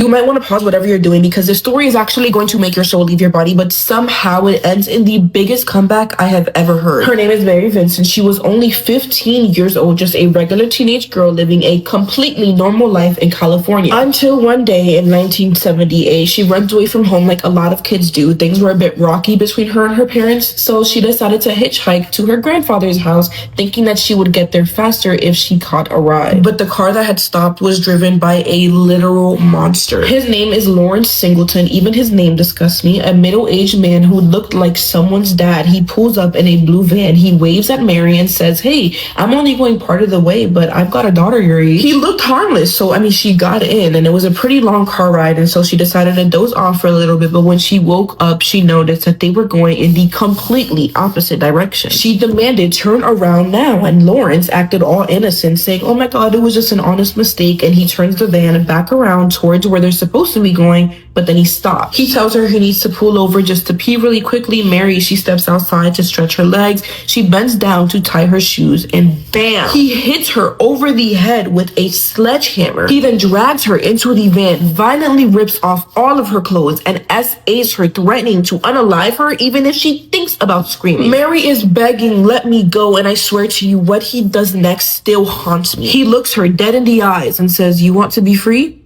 You might want to pause whatever you're doing because the story is actually going to make your soul leave your body, but somehow it ends in the biggest comeback I have ever heard. Her name is Mary Vincent. She was only 15 years old, just a regular teenage girl living a completely normal life in California. Until one day in 1978, she runs away from home like a lot of kids do. Things were a bit rocky between her and her parents, so she decided to hitchhike to her grandfather's house, thinking that she would get there faster if she caught a ride. But the car that had stopped was driven by a literal monster. His name is Lawrence Singleton. Even his name disgusts me. A middle-aged man who looked like someone's dad. He pulls up in a blue van. He waves at Mary and says, "Hey, I'm only going part of the way, but I've got a daughter your age." He looked harmless, so she got in, and it was a pretty long car ride, and so she decided to doze off for a little bit, but when she woke up, she noticed that they were going in the completely opposite direction. She demanded, "Turn around now," and Lawrence acted all innocent, saying, "Oh my God, it was just an honest mistake," and he turns the van back around towards where they're supposed to be going, but then he stops. He tells her he needs to pull over just to pee really quickly. Mary, she steps outside to stretch her legs. She bends down to tie her shoes, and bam! He hits her over the head with a sledgehammer. He then drags her into the van, violently rips off all of her clothes, and SAs her, threatening to unalive her even if she thinks about screaming. Mary is begging, "Let me go," and I swear to you, what he does next still haunts me. He looks her dead in the eyes and says, "You want to be free?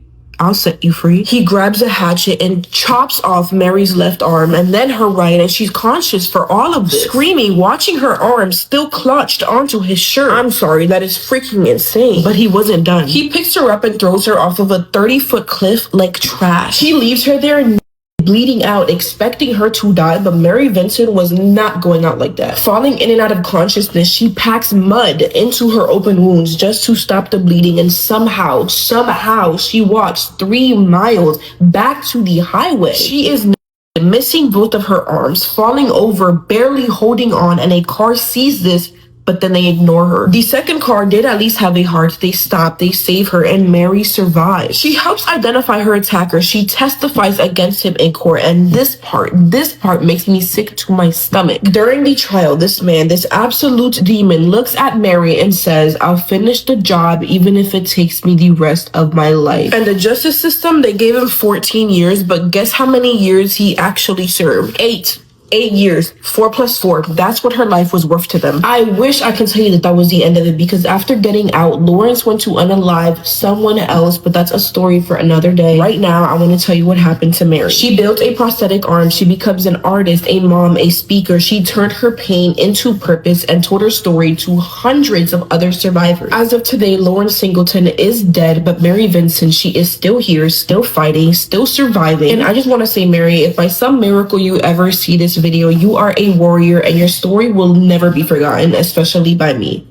I'll set you free." He grabs a hatchet and chops off Mary's left arm and then her right, and she's conscious for all of this, screaming, watching her arm still clutched onto his shirt. I'm sorry, that is freaking insane. But he wasn't done. He picks her up and throws her off of a 30-foot cliff like trash. He leaves her there bleeding out, expecting her to die, but Mary Vincent was not going out like that. Falling in and out of consciousness, she packs mud into her open wounds just to stop the bleeding, and somehow she walks 3 miles back to the highway. She is missing both of her arms, falling over, barely holding on, and a car sees this, but then they ignore her. The second car did at least have a heart. They stop, they save her, and Mary survives. She helps identify her attacker. She testifies against him in court, and this part makes me sick to my stomach. During the trial, this man, this absolute demon, looks at Mary and says, "I'll finish the job even if it takes me the rest of my life." And the justice system, they gave him 14 years, but guess how many years he actually served? 8 years. 4 + 4. That's what her life was worth to them. I wish I could tell you that was the end of it, because after getting out, Lawrence went to unalive someone else, but that's a story for another day. Right now, I want to tell you what happened to Mary. She built a prosthetic arm. She becomes an artist, a mom, a speaker. She turned her pain into purpose and told her story to hundreds of other survivors. As of today, Lawrence Singleton is dead, but Mary Vincent, she is still here, still fighting, still surviving. And I just want to say, Mary, if by some miracle you ever see this video, you are a warrior, and your story will never be forgotten, especially by me.